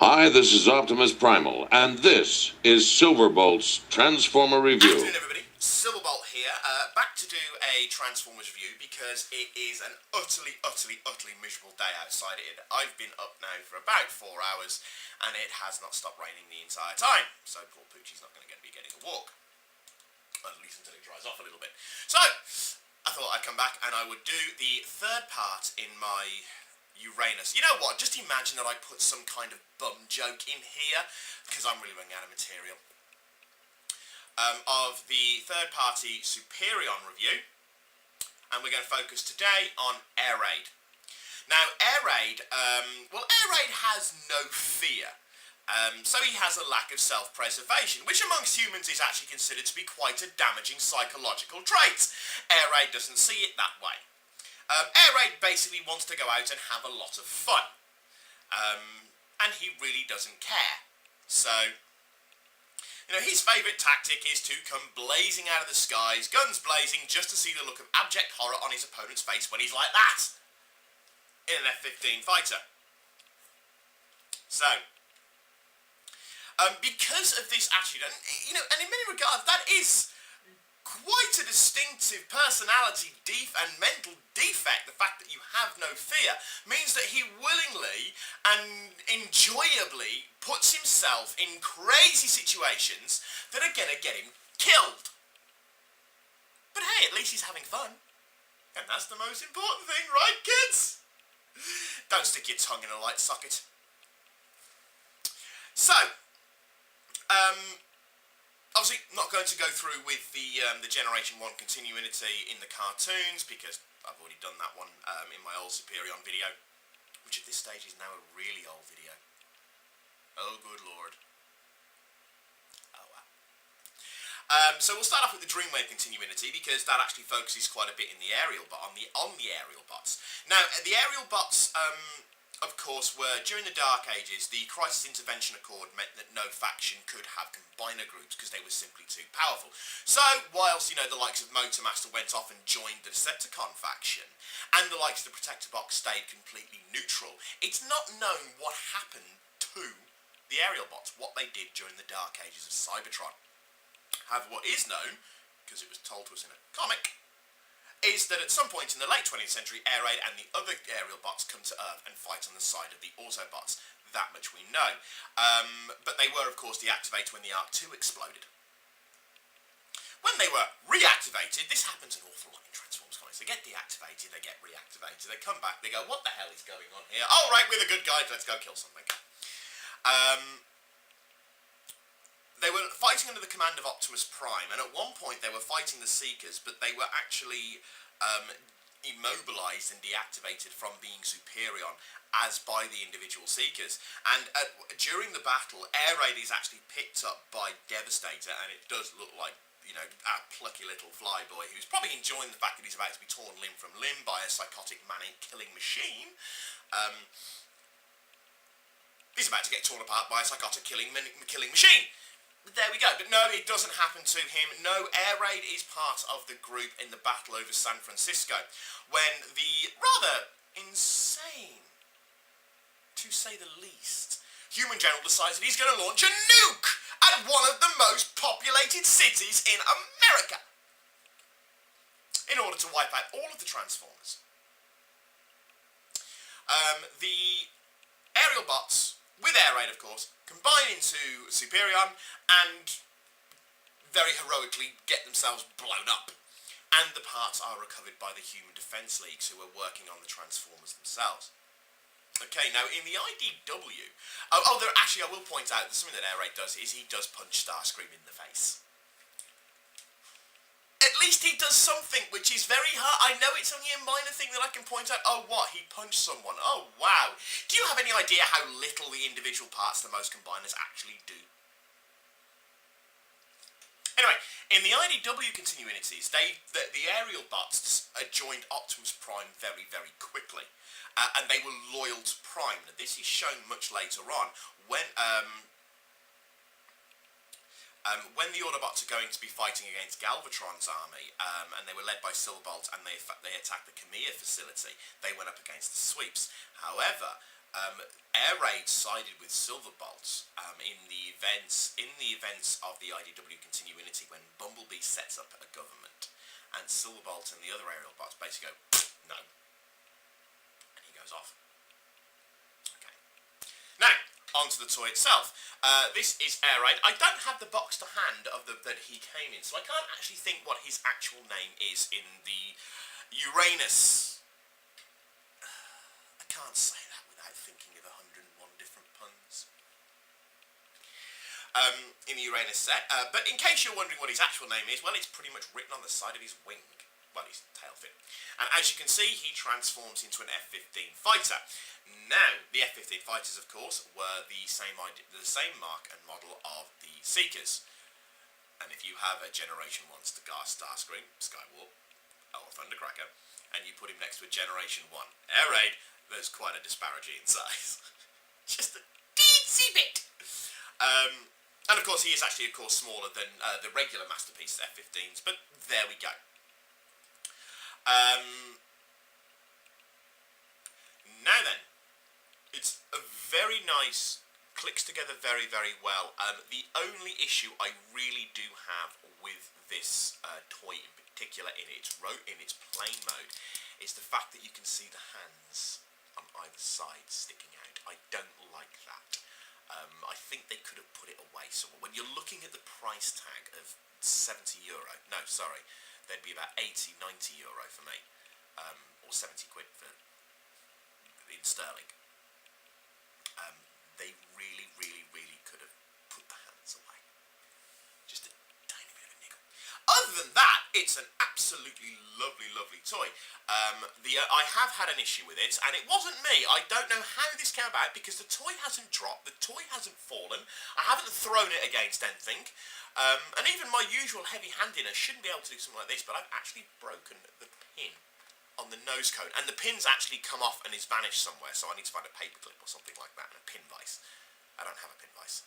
Hi, this is Optimus Primal, and this is Silverbolt's Transformer Review. Afternoon, everybody. Silverbolt here, back to do a Transformers review because it is an utterly miserable day outside. I've been up now for about 4 hours, and it has not stopped raining the entire time. So poor Poochie's not going to be getting a walk, at least until it dries off a little bit. So I thought I'd come back and I would do the third part in my Uranus. You know what? Just imagine that I put some kind of bum joke in here, because I'm really running out of material. Of the third-party Superion review, and we're going to focus today on Air Raid. Now, Air Raid, Air Raid has no fear, so he has a lack of self-preservation, which amongst humans is actually considered to be quite a damaging psychological trait. Air Raid doesn't see it that way. Air Raid basically wants to go out and have a lot of fun, and he really doesn't care. So, you know, his favourite tactic is to come blazing out of the skies, guns blazing, just to see the look of abject horror on his opponent's face when he's like that in an F15 fighter. So, because of this attitude, and you know, and in many regards, that is quite a distinctive personality and mental defect. The fact that you have no fear means that he willingly and enjoyably puts himself in crazy situations that are going to get him killed. But hey, at least he's having fun. And that's the most important thing, right, kids? Don't stick your tongue in a light socket. So, obviously, not going to go through with the Generation 1 continuity in the cartoons, because I've already done that one in my old Superion video, which at this stage is now a really old video. Oh, good lord. Oh, wow. So we'll start off with the Dreamwave continuity, because that actually focuses quite a bit in the aerial, but on the aerial bots. Now, the aerial bots, of course, were, during the Dark Ages, the Crisis Intervention Accord meant that no faction could have combiner groups because they were simply too powerful. So, whilst, you know, the likes of Motormaster went off and joined the Decepticon faction, and the likes of the Protector Box stayed completely neutral, it's not known what happened to the aerial bots, what they did during the Dark Ages of Cybertron. However, what is known, because it was told to us in a comic, is that at some point in the late 20th century, Air Raid and the other aerial bots come to Earth and fight on the side of the Autobots. That much we know. But they were, of course, deactivated when the Arc 2 exploded. When they were reactivated, this happens an awful lot in Transformers comics. They get deactivated, they get reactivated, they come back, they go, what the hell is going on here? Oh, right, we're the good guys, let's go kill something. They were fighting under the command of Optimus Prime, and at one point they were fighting the Seekers, but they were actually immobilised and deactivated from being Superion as by the individual Seekers. And during the battle, Air Raid is actually picked up by Devastator, and it does look like, you know, a plucky little flyboy who's probably enjoying the fact that he's about to be torn limb from limb by a psychotic killing machine. He's about to get torn apart by a psychotic killing machine. There we go, but no, it doesn't happen to him. No, Air Raid is part of the group in the battle over San Francisco, when the rather insane, to say the least, human general decides that he's going to launch a nuke at one of the most populated cities in America in order to wipe out all of the Transformers. The aerial bots, with Air Raid of course, combine into Superion and very heroically get themselves blown up. And the parts are recovered by the Human Defence Leagues, who are working on the Transformers themselves. Okay, now in the IDW... actually I will point out that something that Air Raid does is he does punch Starscream in the face. At least he does something which is very hard. I know it's only a minor thing that I can point out. Oh, what? He punched someone. Oh, wow. Do you have any idea how little the individual parts of the most combiners actually do? Anyway, in the IDW continuities, the aerial bots joined Optimus Prime very, very quickly. And they were loyal to Prime. Now, this is shown much later on when the Autobots are going to be fighting against Galvatron's army, and they were led by Silverbolt, and they attacked the Khmer facility, they went up against the Sweeps. However, Air Raid sided with Silverbolt in the events of the IDW continuity when Bumblebee sets up a government, and Silverbolt and the other aerial bots basically go no, and he goes off. Okay. Now onto the toy itself. This is Air Raid. I don't have the box to hand of that he came in, so I can't actually think what his actual name is in the Uranus. I can't say that without thinking of 101 different puns. In the Uranus set, but in case you're wondering what his actual name is, well, it's pretty much written on the side of his wing. Well, his tail fin. And as you can see, he transforms into an F15 fighter. Now, the F15 fighters, of course, were the same mark and model of the Seekers. And if you have a Generation 1 Starscream, Skywarp, or Thundercracker, and you put him next to a Generation 1 Air Raid, there's quite a disparity in size. Just a teensy bit. And of course, he is actually, of course, smaller than the regular Masterpiece F15s, but there we go. Now then, it's a very nice, clicks together very, very well. The only issue I really do have with this toy in particular, in its plain mode, is the fact that you can see the hands on either side sticking out. I don't like that. I think they could have put it away somewhere. When you're looking at the price tag of €70, no, sorry, they'd be about 80, 90 euro for me, or 70 quid for in sterling. They really, really, really could have put the hands away. Just a tiny bit of a niggle. Other than that, it's an absolutely lovely, lovely toy. I have had an issue with it, and it wasn't me. I don't know how this came about, because the toy hasn't dropped, the toy hasn't fallen, I haven't thrown it against anything, and even my usual heavy-handedness shouldn't be able to do something like this, but I've actually broken the pin on the nose cone, and the pin's actually come off and is vanished somewhere, so I need to find a paper clip or something like that, and a pin vise. I don't have a pin vise.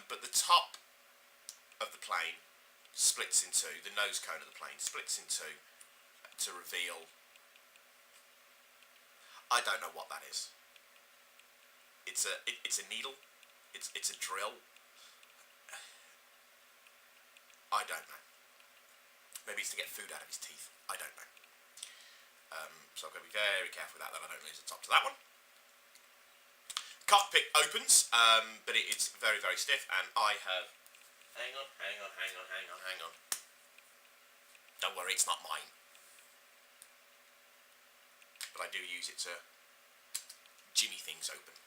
But the top of the plane splits in two, the nose cone of the plane splits in two to reveal, I don't know what that is. It's a needle, it's a drill. I don't know. Maybe it's to get food out of his teeth. I don't know. So I've got to be very careful with that I don't lose the top to that one. Cockpit opens, but it's very, very stiff, and I have... Hang on. Don't worry, it's not mine. But I do use it to jimmy things open.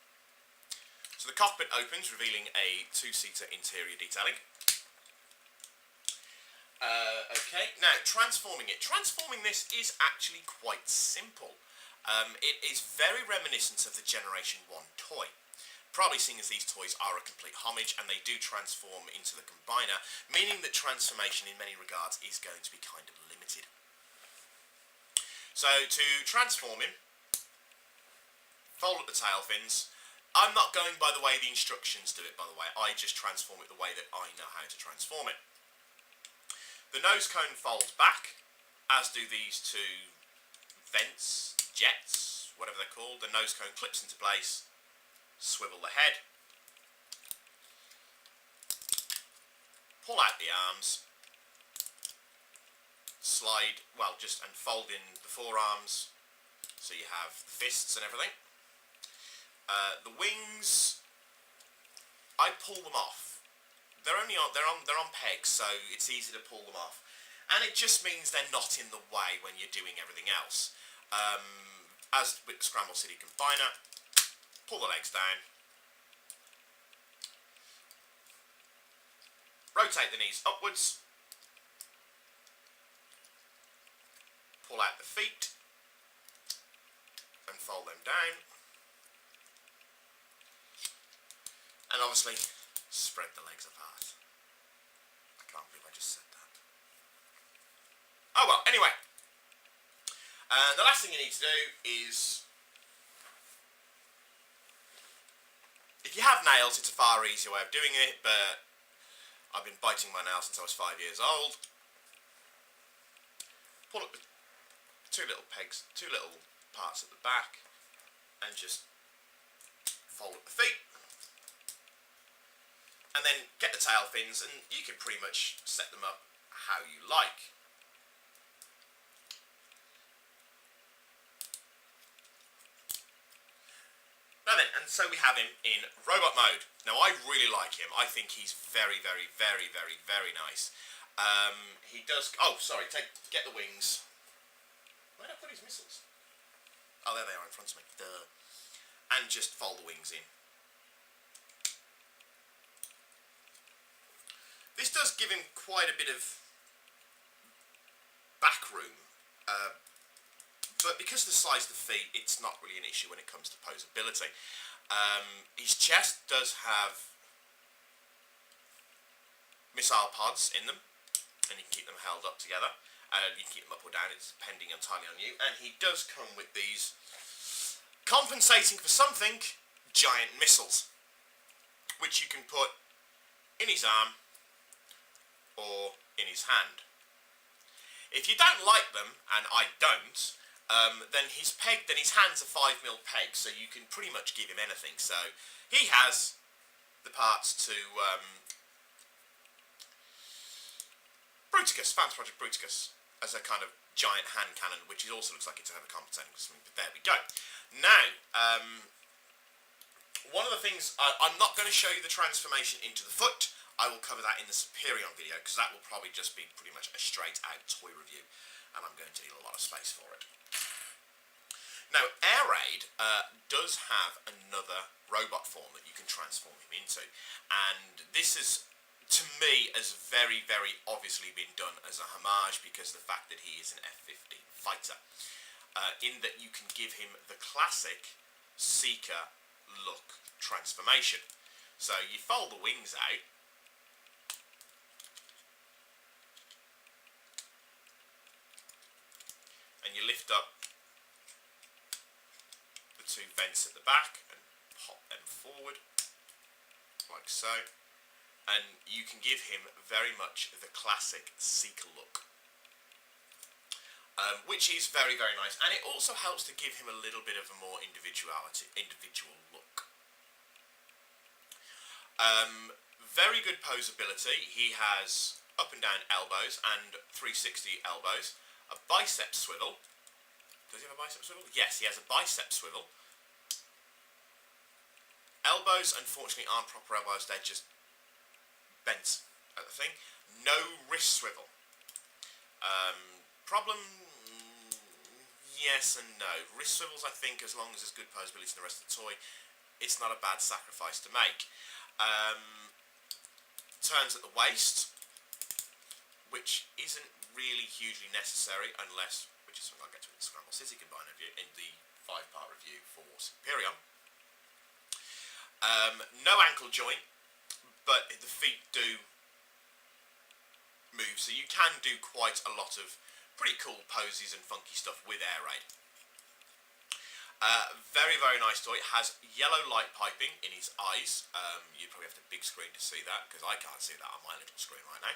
So the cockpit opens, revealing a two-seater interior detailing. Okay, now transforming it. Transforming this is actually quite simple. It is very reminiscent of the Generation 1 toy. Probably seeing as these toys are a complete homage, and they do transform into the combiner, meaning that transformation in many regards is going to be kind of limited. So to transform him, fold up the tail fins. I'm not going by the way the instructions do it, by the way. I just transform it the way that I know how to transform it. The nose cone folds back, as do these two vents, jets, whatever they're called. The nose cone clips into place, swivel the head, pull out the arms, slide, well, just and fold in the forearms, so you have the fists and everything. The wings, I pull them off. They're on pegs, so it's easy to pull them off, and it just means they're not in the way when you're doing everything else. As with the Scramble City Combiner, pull the legs down, rotate the knees upwards, pull out the feet, and fold them down, and obviously spread the legs apart. I can't believe I just said that. Oh well, anyway. And the last thing you need to do is, if you have nails, it's a far easier way of doing it, but I've been biting my nails since I was 5 years old. Pull up the two little pegs, two little parts at the back, and just fold up the feet, and then get the tail fins, and you can pretty much set them up how you like. Now then, and so we have him in robot mode. Now I really like him. I think he's very, very, very, very, very nice. He does. Oh, sorry. Get the wings. Where did I put his missiles? Oh, there they are in front of me. Duh. And just fold the wings in. This does give him quite a bit of back room. But because of the size of the feet, it's not really an issue when it comes to posability. His chest does have missile pods in them, and you can keep them held up together. You can keep them up or down, it's depending entirely on you. And he does come with these, compensating for something, giant missiles, which you can put in his arm or in his hand. If you don't like them, and I don't, then his hands are 5mm pegs, so you can pretty much give him anything. So he has the parts to Bruticus, Fans Project Bruticus, as a kind of giant hand cannon, which also looks like it's overcompensating for something, but there we go. Now, one of the things, I'm not going to show you the transformation into the foot. I will cover that in the Superion video, because that will probably just be pretty much a straight out toy review, and I'm going to need a lot of space for it. Now, Air Raid does have another robot form that you can transform him into, and this is, to me, has very, very obviously been done as a homage because of the fact that he is an F15 fighter, in that you can give him the classic Seeker look transformation. So you fold the wings out, and you lift up the two vents at the back and pop them forward, like so. And you can give him very much the classic Seeker look, which is very, very nice. And it also helps to give him a little bit of a more individual look. Very good posability. He has up and down elbows and 360 elbows. A bicep swivel. Does he have a bicep swivel? Yes, he has a bicep swivel. Elbows, unfortunately, aren't proper elbows. They're just bent at the thing. No wrist swivel. Problem? Yes and no. Wrist swivels, I think, as long as there's good posability in the rest of the toy, it's not a bad sacrifice to make. Turns at the waist, which isn't really hugely necessary unless, which is something I'll get to in the Scramble City Combine review, in the 5-part review for Superion. No ankle joint, but the feet do move, so you can do quite a lot of pretty cool poses and funky stuff with Air Raid. Very, very nice toy. It has yellow light piping in his eyes. You probably have the big screen to see that, because I can't see that on my little screen right now.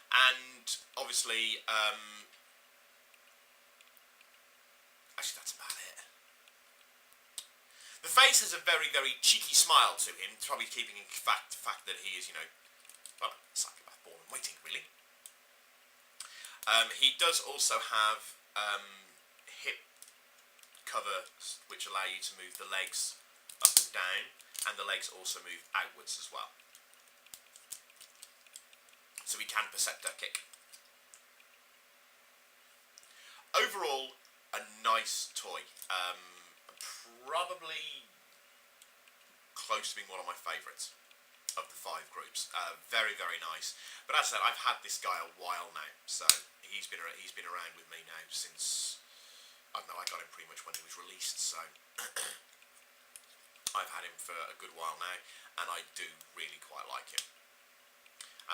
And obviously, actually that's about it. The face has a very, very cheeky smile to him, probably keeping in the fact that he is, well, a psychopath born and waiting, really. He does also have hip covers, which allow you to move the legs up and down, and the legs also move outwards as well. So he can Perceptor kick. Overall, a nice toy. Probably close to being one of my favourites of the 5 groups. Very, very nice. But as I said, I've had this guy a while now, so he's been around with me now since, I don't know, I got him pretty much when he was released, so I've had him for a good while now, and I do really quite like him.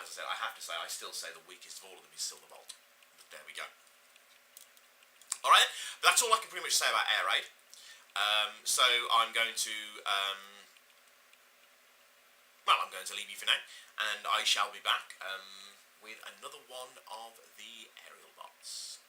As I said, I have to say, I still say the weakest of all of them is Silverbolt. But there we go. Alright, that's all I can pretty much say about Air Raid. So I'm going to, I'm going to leave you for now, and I shall be back with another one of the aerial bots.